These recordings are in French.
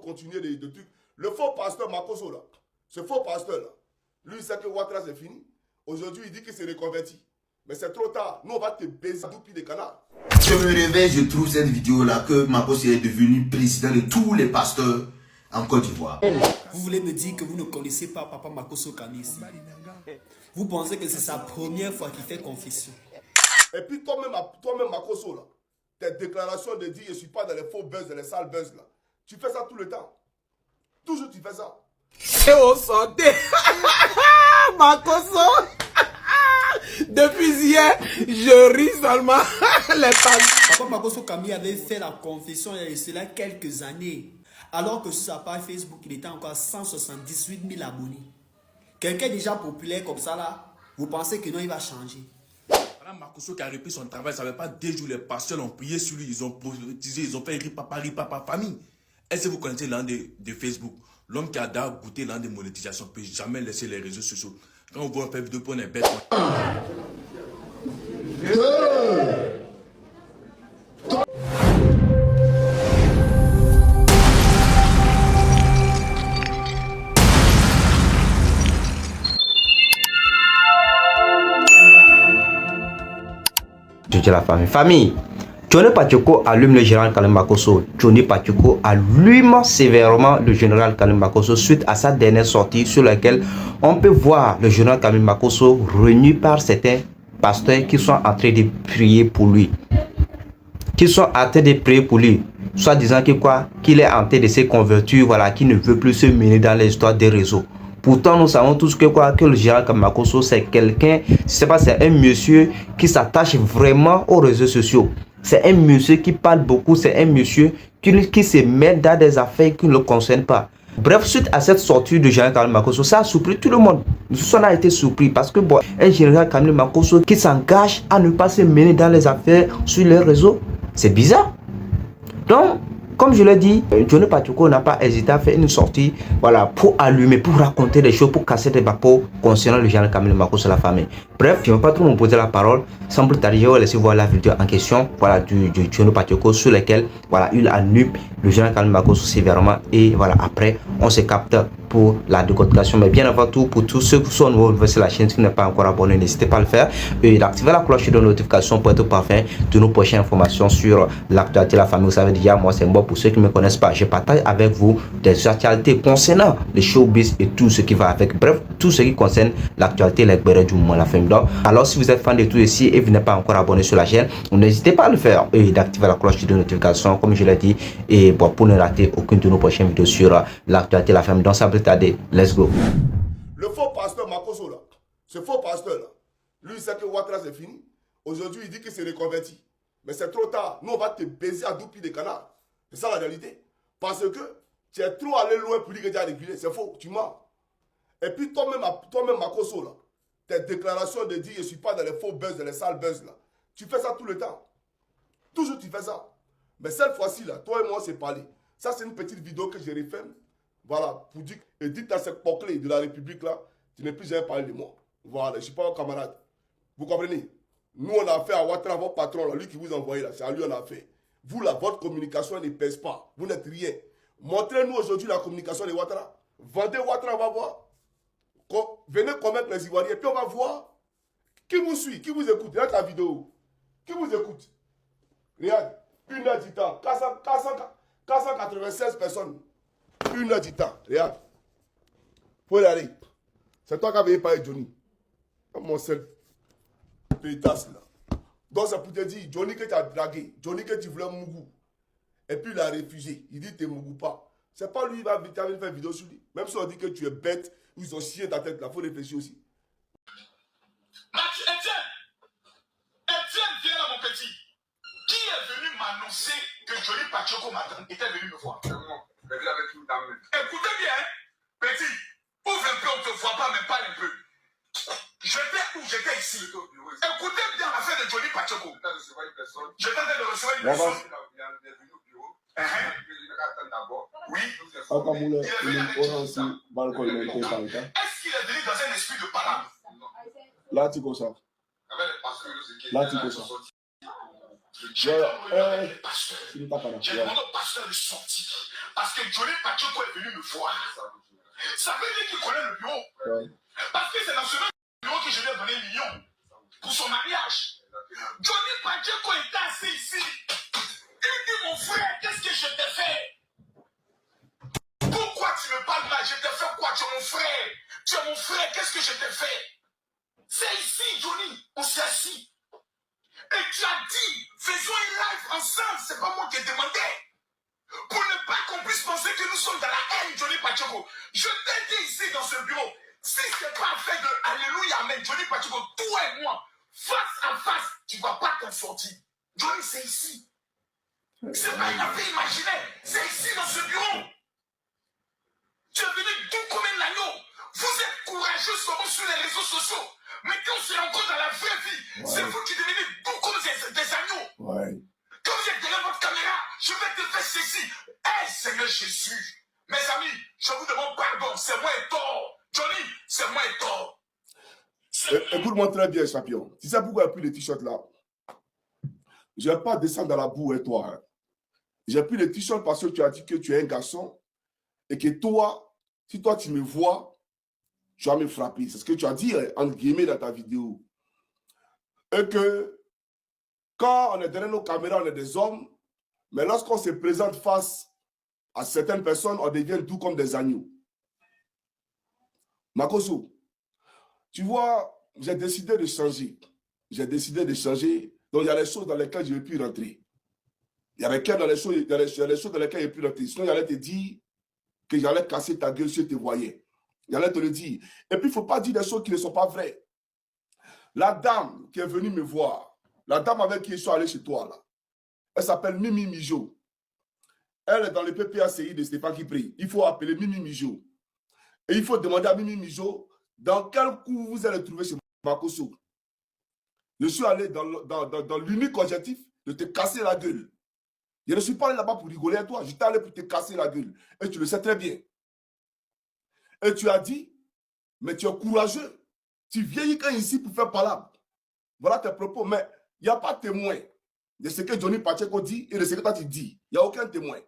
continuer de trucs. Le faux pasteur Makoso, là, ce faux pasteur, là, lui, il sait que Ouattara, c'est fini. Aujourd'hui, il dit qu'il s'est reconverti. Mais c'est trop tard. Nous, on va te baiser depuis des canards. Je me réveille, je trouve cette vidéo-là que Makoso est devenu président de tous les pasteurs en Côte d'Ivoire. Vous voulez me dire que vous ne connaissez pas Papa Makoso Kami ici? Vous pensez que c'est sa première fois qu'il fait confession? Et puis toi-même Makoso, là, tes déclarations de dire je ne suis pas dans les faux buzz, dans les sales buzz, là. Tu fais ça tout le temps. Toujours tu fais ça. Et au santé Makoso. Depuis hier, je ris seulement les passes. Papa Makoso Kami avait fait la confession il y a cela quelques années. Alors que sur sa page Facebook, il était encore à 178 000 abonnés. Quelqu'un déjà populaire comme ça là, vous pensez que non, il va changer? Madame Makoso qui a repris son travail, ça ne fait pas 2 jours, les pasteurs ont prié sur lui, ils ont prophétisé, ils ont fait ripapa, famille. Est-ce que vous connaissez l'un de Facebook? L'homme qui a d'abord goûté l'un des monétisations ne peut jamais laisser les réseaux sociaux. Quand on voit un fait vidéo pour les bêtes. Je dis la famille. Johnny Pacheco allume le général Kalen Makoso. Johnny Pacheco allume sévèrement le général Kalen Makoso suite à sa dernière sortie sur laquelle on peut voir le général Kalen Makoso renu par certains pasteurs qui sont en train de prier pour lui. Soit disant que qu'il est en train de se convertir, voilà, qu'il ne veut plus se mêler dans les histoires des réseaux. Pourtant, nous savons tous que le général Kalen Makoso, c'est quelqu'un, c'est un monsieur qui s'attache vraiment aux réseaux sociaux. C'est un monsieur qui parle beaucoup, c'est un monsieur qui se met dans des affaires qui ne le concernent pas. Bref, suite à cette sortie de général Kalen Makoso, ça a surpris tout le monde. On a été surpris parce que un général Kalen Makoso qui s'engage à ne pas se mêler dans les affaires sur les réseaux, c'est bizarre. Donc, comme je l'ai dit, Johnny Pacheco n'a pas hésité à faire une sortie, voilà, pour allumer, pour raconter des choses, pour casser des vapeurs concernant le général Kalen Makoso et la famille. Bref, je ne vais pas trop me poser la parole. Sans plus tarder, je vais laisser voir la vidéo en question, voilà, du Johnny Pacheco sur laquelle, voilà, il allume le général Kalen Makoso sévèrement et voilà, après, on se capte pour la décortication. Mais bien avant tout, pour tous ceux qui sont nouveaux sur la chaîne, qui n'est pas encore abonné, n'hésitez pas à le faire et d'activer la cloche de notification pour être parfait de nos prochaines informations sur l'actualité de la famille. Vous savez déjà, moi c'est moi, pour ceux qui ne me connaissent pas, je partage avec vous des actualités concernant les showbiz et tout ce qui va avec. Bref, tout ce qui concerne l'actualité, les béret du moment, la famille. Donc, alors si vous êtes fan de tout ici et vous n'êtes pas encore abonné sur la chaîne, n'hésitez pas à le faire et d'activer la cloche de notification, comme je l'ai dit, et bon, pour ne rater aucune de nos prochaines vidéos sur l'actualité de la famille. Donc, ça peut tarder. Let's go. Le faux pasteur Makoso, là, ce faux pasteur, là, lui, il sait que Ouattara, c'est fini. Aujourd'hui, il dit qu'il s'est reconverti. Mais c'est trop tard. Nous, on va te baiser à 2 pieds des canards. C'est ça la réalité. Parce que tu es trop allé loin pour dire que tu as régulé. C'est faux. Tu mens. Et puis, toi-même, Makoso, là, tes déclarations de dire je ne suis pas dans les faux buzz, dans les sales buzz, là. Tu fais ça tout le temps. Toujours, tu fais ça. Mais cette fois-ci, là, toi et moi, on s'est parlé. Ça, c'est une petite vidéo que j'ai refait. Voilà, pour dire, et dites à cette pocle de la République là, tu n'es plus jamais parlé de moi. Voilà, je ne suis pas un camarade. Vous comprenez? Nous, on a fait à Ouattara, votre patron, là, lui qui vous envoyait là, c'est à lui on a fait. Vous, là, votre communication ne pèse pas. Vous n'êtes rien. Montrez-nous aujourd'hui la communication de Ouattara. Vendez Ouattara, on va voir. Venez convaincre les Ivoiriens, puis on va voir. Qui vous suit, qui vous écoute? Regarde la vidéo. Qui vous écoute? Regarde, 1 heure du temps, 496 personnes. 1 heure du temps, regarde. Faut y aller. C'est toi qui avais parlé Johnny. Mon seul pétasse là. Donc c'est pour te dire, Johnny que tu as dragué, Johnny que tu voulais Mougou. Et puis il a refusé. Il dit tu ne Mougou pas. C'est pas lui qui va faire une vidéo sur lui. Même si on dit que tu es bête, ou ils ont chié ta tête là, il faut réfléchir aussi. Etienne, viens là mon petit. Qui est venu m'annoncer que Johnny Pacheco était venu me voir? Écoutez bien, petit, ouvre un peu, on ne te voit pas, mais parle un peu. J'étais où? J'étais ici. Écoutez bien l'affaire de Johnny Pacheco. J'étais en train de recevoir une personne. Oui. Est-ce qu'il est venu dans un esprit de parade? Là, tu go ça. Là, tu go ça. J'ai demandé au pasteur de sortir. parce que Johnny Pacheco est venu me voir. Ça veut dire qu'il connaît le bureau. Parce que c'est dans ce même bureau que je lui ai donné 1 million pour son mariage. Johnny Pacheco était assis ici. Il dit, mon frère, qu'est-ce que je t'ai fait? Pourquoi tu me parles mal? Je t'ai fait quoi? Tu es mon frère. Tu es mon frère, qu'est-ce que je t'ai fait? C'est ici, Johnny. On s'est assis. Et tu as dit, faisons un live ensemble. C'est pas moi qui ai demandé. Pour ne pas qu'on puisse penser que nous sommes dans la haine, Johnny Pacheco. Je t'ai dit ici dans ce bureau, si c'est pas fait de Alléluia, Amen, Johnny Pacheco, toi et moi, face à face, tu ne vas pas t'en sortir. Johnny, c'est ici. C'est pas une affaire imaginaire. C'est ici dans ce bureau. Tu es venu doux comme un agneau. Vous êtes courageux seulement sur les réseaux sociaux. Mais quand on se rencontre dans la vraie vie, c'est vous qui devenez doux comme des agneaux. Quand vous êtes derrière votre caméra, je vais te faire ceci. Hey, Seigneur Jésus. Mes amis, je vous demande pardon. C'est moi et tort. Johnny, c'est moi et tort. Écoute-moi très bien, champion. Tu sais pourquoi il n'y a plus de t-shirt là? Je ne vais pas descendre dans la boue et toi. Hein. J'ai pris le t-shirt parce que tu as dit que tu es un garçon et que toi, si toi tu me vois, tu vas me frapper. C'est ce que tu as dit, entre guillemets, dans ta vidéo. Et que quand on est derrière nos caméras, on est des hommes, mais lorsqu'on se présente face à certaines personnes, on devient doux comme des agneaux. Makoso, tu vois, j'ai décidé de changer. J'ai décidé de changer. Donc, il y a des choses dans lesquelles je ne vais plus rentrer. Il y a des choses dans lesquelles je ne vais plus rentrer. Sinon, j'allais te dire que j'allais casser ta gueule si je te voyais. J'allais te le dire. Et puis, il ne faut pas dire des choses qui ne sont pas vraies. La dame qui est venue me voir, la dame avec qui je suis allé chez toi, là, elle s'appelle Mimi Mijo. Elle est dans le PPACI de Stéphane Kipri. Il faut appeler Mimi Mijo. Et il faut demander à Mimi Mijo dans quel coup vous allez trouver chez Makoso. Je suis allé dans l'unique objectif de te casser la gueule. Je ne suis pas allé là-bas pour rigoler à toi. J'étais allé pour te casser la gueule. Et tu le sais très bien. Et tu as dit, mais tu es courageux. Tu vieillis quand ici pour faire palabre. Voilà tes propos. Mais il n'y a pas de témoin de ce que Johnny Pacheco dit et de ce que toi tu dis. Il n'y a aucun témoin.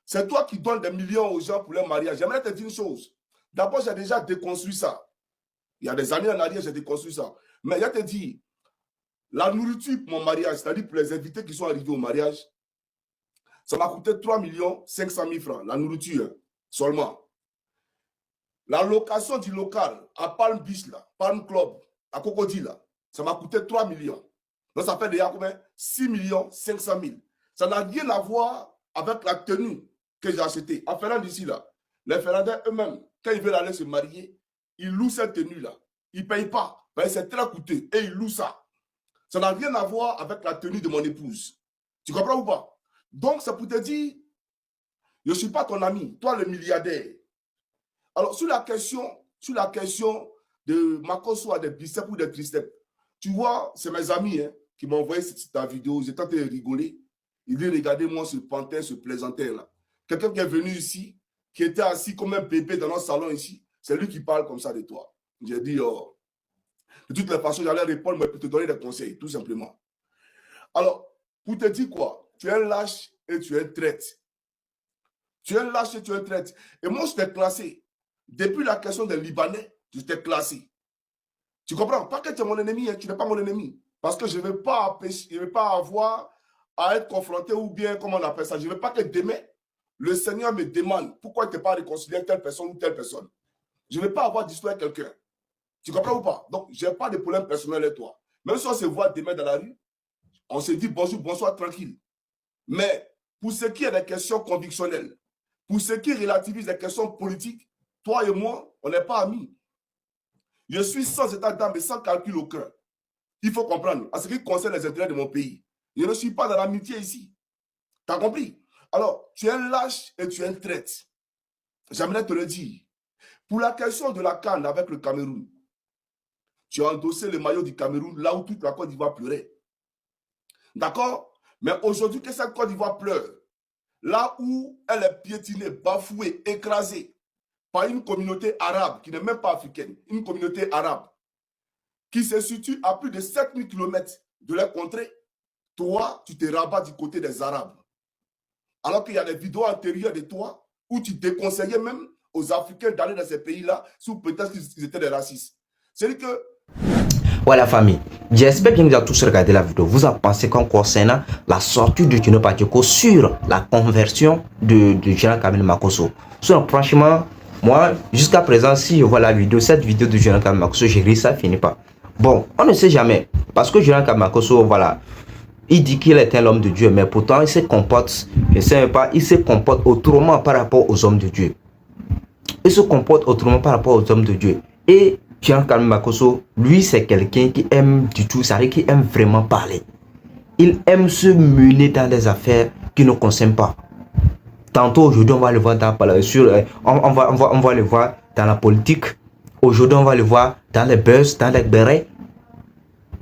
C'est toi qui donnes des millions aux gens pour leur mariage. J'aimerais te dire une chose. D'abord, j'ai déjà déconstruit ça. Il y a des années en arrière, j'ai déconstruit ça. Mais je te dis, la nourriture pour mon mariage, c'est-à-dire pour les invités qui sont arrivés au mariage, ça m'a coûté 3 500 000 francs, la nourriture seulement. La location du local à Palm Beach, là, Palm Club, à Cocody, là, ça m'a coûté 3 millions. Donc ça fait déjà combien? 6 500 000. Ça n'a rien à voir avec la tenue que j'ai achetée. En Finlande d'ici, là, les Finlandais eux-mêmes, quand ils veulent aller se marier, ils louent cette tenue-là. Ils ne payent pas. C'est très coûteux et ils louent ça. Ça n'a rien à voir avec la tenue de mon épouse. Tu comprends ou pas? Donc, c'est pour te dire, je ne suis pas ton ami, toi le milliardaire. Alors, sur la question de Makoso des biceps ou des triceps, tu vois, c'est mes amis qui m'ont envoyé ta vidéo, j'étais en train de rigoler. Ils disent, regardez-moi ce pantin, ce plaisantin-là. Quelqu'un qui est venu ici, qui était assis comme un bébé dans notre salon ici, c'est lui qui parle comme ça de toi. J'ai dit, oh, de toutes les façons, j'allais répondre, mais pour te donner des conseils, tout simplement. Alors, pour te dire quoi? Tu es un lâche et tu es un traite. Tu es un lâche et tu es un traite. Et moi, je t'ai classé. Depuis la question des Libanais, je t'ai classé. Tu comprends? Pas que tu es mon ennemi, tu n'es pas mon ennemi. Parce que je ne vais pas avoir à être confronté ou bien, comment on appelle ça, je ne veux pas que demain, le Seigneur me demande pourquoi tu n'es pas réconcilié avec telle personne ou telle personne. Je ne vais pas avoir d'histoire avec quelqu'un. Tu comprends ou pas? Donc, je n'ai pas de problème personnel avec toi. Même si on se voit demain dans la rue, on se dit bonjour, bonsoir, tranquille. Mais pour ce qui est des questions convictionnelles, pour ce qui relativise les questions politiques, toi et moi, on n'est pas amis. Je suis sans état d'âme et sans calcul aucun. Il faut comprendre. En ce qui concerne les intérêts de mon pays, je ne suis pas dans l'amitié ici. Tu as compris? Alors, tu es un lâche et tu es un traite. J'aimerais te le dire. Pour la question de la CAN avec le Cameroun, tu as endossé le maillot du Cameroun là où toute la Côte d'Ivoire pleurait. D'accord? Mais aujourd'hui, que cette Côte d'Ivoire pleure, là où elle est piétinée, bafouée, écrasée par une communauté arabe qui n'est même pas africaine, une communauté arabe qui se situe à plus de 7000 km de leur contrée, toi, tu te rabats du côté des Arabes. Alors qu'il y a des vidéos antérieures de toi où tu déconseillais même aux Africains d'aller dans ces pays-là sous peut-être qu'ils étaient des racistes. C'est-à-dire que... Voilà famille, j'espère bien que vous avez tous regardé la vidéo. Vous en pensez quoi concernant la sortie de Dino Badioko sur la conversion de Général Kamel Makosso? Franchement, moi, jusqu'à présent, si je vois la vidéo, cette vidéo de Général Kamel Makosso, j'ai ri, ça finit pas. Bon, on ne sait jamais. Parce que Général Kamel Makosso, voilà, il dit qu'il est un homme de Dieu, mais pourtant il se comporte, je ne sais pas, il se comporte autrement par rapport aux hommes de Dieu. Il se comporte autrement par rapport aux hommes de Dieu. Et Général Kamel Makosso, lui, c'est quelqu'un qui aime du tout, c'est-à-dire qui aime vraiment parler. Il aime se mener dans des affaires qui ne concernent pas. Tantôt, aujourd'hui, on va le voir dans, on va le voir dans la politique. Aujourd'hui, on va le voir dans les buzz, dans les bérets.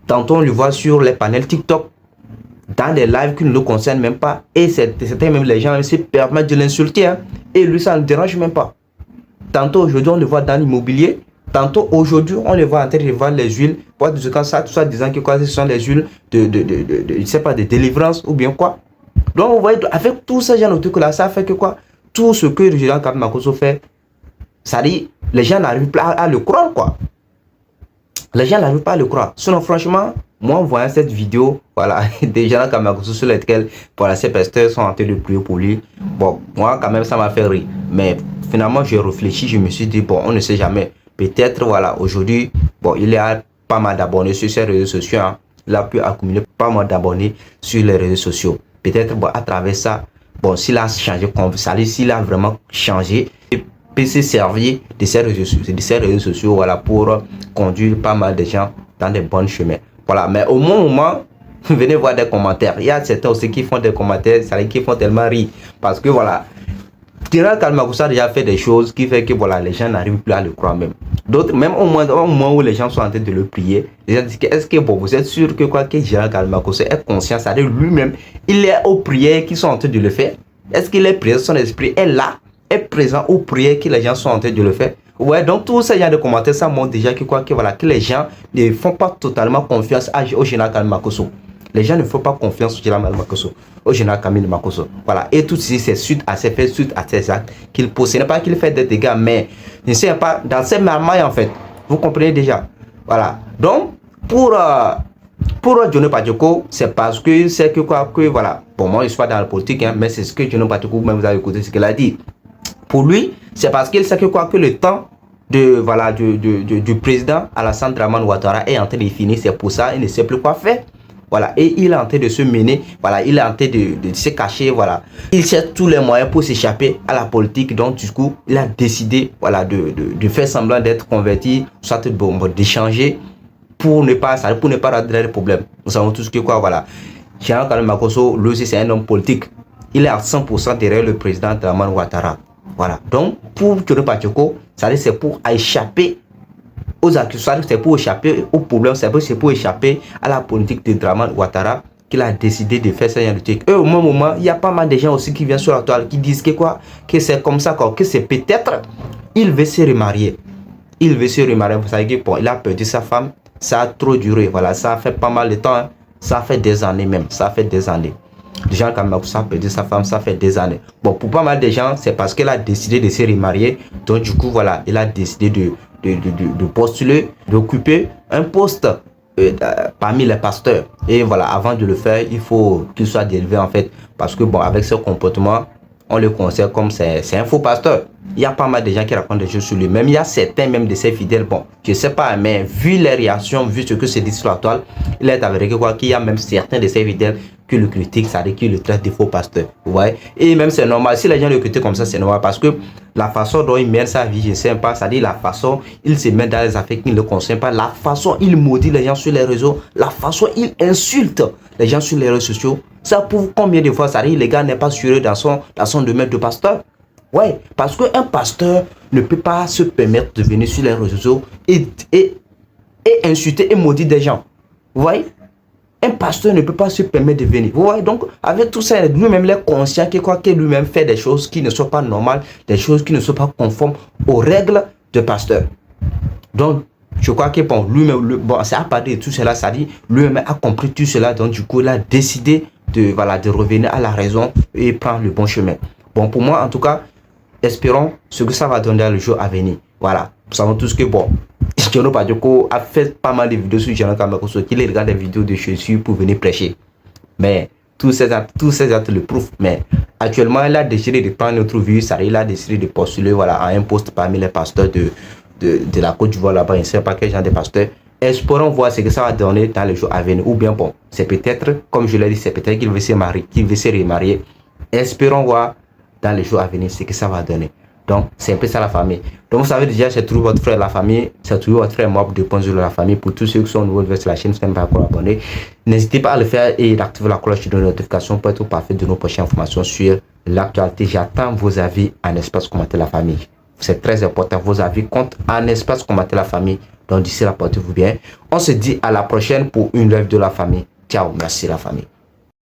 Tantôt, on le voit sur les panels TikTok, dans des lives qui ne le concernent même pas. Et certains même les gens se permettent de l'insulter. Hein, et lui, ça ne dérange même pas. Tantôt, aujourd'hui, on le voit dans l'immobilier. Tantôt, aujourd'hui, on le voit en train de vendre les huiles. Pour ça, tout ça, disant que quoi, ce sont les huiles je sais pas, de délivrance ou bien quoi. Donc, vous voyez, avec tout ce genre de trucs là, ça fait que quoi, tout ce que le Général Kamel Makosso fait, ça dit, les gens n'arrivent pas à le croire, quoi. Les gens n'arrivent pas à le croire. Sinon, franchement, moi, en voyant cette vidéo, voilà, des Général Kamel Makosso sur lesquels, voilà, ces pasteurs sont en train de prier pour lui. Bon, moi, quand même, ça m'a fait rire. Mais finalement, j'ai réfléchi, je me suis dit, bon, on ne sait jamais. Peut-être, voilà, aujourd'hui, bon, il y a pas mal d'abonnés sur ces réseaux sociaux. Hein. Il a pu accumuler pas mal d'abonnés sur les réseaux sociaux. Peut-être, bon, à travers ça, bon, s'il a changé, s'il a vraiment changé, il peut se servir de ces réseaux sociaux, voilà, pour conduire pas mal de gens dans des bons chemins. Voilà, mais au moment, venez voir des commentaires. Il y a certains aussi qui font des commentaires, ça qui font tellement rire. Parce que, voilà, Général Kamel Makosso a déjà fait des choses qui fait que voilà, les gens n'arrivent plus à le croire même. D'autres, même au moment où les gens sont en train de le prier, les gens disent que est-ce que bon, vous êtes sûr que quoi que Général Kamel Makosso est conscient, c'est-à-dire lui-même, il est aux prières qui sont en train de le faire. Est-ce qu'il est présent, son esprit est là, est présent aux prières que les gens sont en train de le faire. Ouais, donc tous ces gens de commentaires, ça montre déjà que quoi que voilà, que les gens ne font pas totalement confiance au Général Kamel Makosso. Les gens ne font pas confiance au Général Makosso, au Général Kamel Makosso. Voilà. Et tout ceci, c'est suite à ces faits, suite à ces actes qu'il pose. Ce n'est pas qu'il fait des dégâts, mais ne sais pas, dans ces marmailles, en fait. Vous comprenez déjà. Voilà. Donc, pour Dino Badioko, c'est parce que c'est que quoi, que voilà. Bon, moi, je suis pas dans la politique, hein, mais c'est ce que Dino Badioko, même vous avez écouté ce qu'il a dit. Pour lui, c'est parce qu'il sait que quoi, que le temps voilà, du président Alassane Dramane Ouattara est en train de finir. C'est pour ça, il ne sait plus quoi faire. Voilà, et il est en train de se mener, voilà, il est en train de se cacher, voilà. Il cherche tous les moyens pour s'échapper à la politique, donc du coup, il a décidé, voilà, de faire semblant d'être converti, soit d'échanger pour ne pas rendre des problèmes. Nous savons tous que quoi, voilà. Général Kamel Makosso, lui aussi, c'est un homme politique. Il est à 100% derrière le président Dramane Ouattara. Voilà, donc pour Dino Badioko, c'est pour échapper aux accusatoires, c'est pour échapper aux problèmes, c'est pour échapper à la politique de Dramane Ouattara qu'il a décidé de faire ça. Et au même moment, il y a pas mal de gens aussi qui viennent sur la toile qui disent que quoi, que c'est comme ça, quoi, que c'est peut-être il veut se remarier. Il veut se remarier. Vous savez que bon, il a perdu sa femme, ça a trop duré. Voilà, ça a fait pas mal de temps. Hein. Ça fait des années même. Ça fait des années. Les gens Kamel Makosso a perdu sa femme, ça fait des années. Bon, pour pas mal de gens, c'est parce qu'il a décidé de se remarier. Donc du coup, voilà, il a décidé de postuler, d'occuper un poste parmi les pasteurs. Et voilà, avant de le faire, il faut qu'il soit élevé en fait. Parce que bon, avec ce comportement, on le considère comme c'est un faux pasteur. Il y a pas mal de gens qui racontent des choses sur lui. Même il y a certains, même de ses fidèles, bon, je sais pas, mais vu les réactions, vu ce que se dit sur la toile, il est avéré que quoi, qu'il y a même certains de ses fidèles qui le critiquent, c'est-à-dire qui le traitent de faux pasteur. Vous voyez? Et même c'est normal, si les gens le critiquent comme ça, c'est normal parce que la façon dont il mène sa vie, je sais pas, c'est-à-dire la façon il se met dans les affaires qui ne le concernent pas, la façon il maudit les gens sur les réseaux, la façon il insulte les gens sur les réseaux sociaux. Ça prouve combien de fois, c'est-à-dire le gars n'est pas sûr dans son domaine de pasteur. Ouais, parce qu'un pasteur ne peut pas se permettre de venir sur les réseaux sociaux et insulter et maudire des gens. Vous voyez? Un pasteur ne peut pas se permettre de venir. Vous voyez? Donc, avec tout ça, lui-même, il est conscient que lui-même fait des choses qui ne sont pas normales, des choses qui ne sont pas conformes aux règles de pasteur. Donc, je crois que bon, lui-même, bon, c'est à partir de tout cela, ça dit, lui-même a compris tout cela, donc du coup, il a décidé de revenir à la raison et prendre le bon chemin. Bon, pour moi, en tout cas, espérons ce que ça va donner le jour à venir. Voilà, nous savons tous que bon, Jono Badioko a fait pas mal de vidéos sur Gianluca Makosso, qu'il regarde des vidéos de Jésus pour venir prêcher. Mais tous ces actes le prouvent. Mais actuellement, il a décidé de prendre notre vie, il a décidé de postuler voilà, à un poste parmi les pasteurs de la Côte d'Ivoire là-bas. Il ne sait pas quel genre de pasteur. Espérons voir ce que ça va donner dans les jours à venir. Ou bien bon, c'est peut-être, comme je l'ai dit, c'est peut-être qu'il veut se marier, qu'il veut se remarier. Espérons voir dans les jours à venir ce que ça va donner. Donc, c'est un peu ça la famille. Donc, vous savez déjà, c'est toujours votre frère la famille. C'est toujours votre frère Mob de Ponzo de la famille. Pour tous ceux qui sont nouveaux vers la chaîne, si vous n'êtes pas encore abonné, n'hésitez pas à le faire et d'activer la cloche de notification pour être au parfait de nos prochaines informations sur l'actualité. J'attends vos avis en espace commentaire la famille. C'est très important. Vos avis comptent en espace commentaire la famille. Donc, d'ici là, portez-vous bien. On se dit à la prochaine pour une live de la famille. Ciao, merci la famille.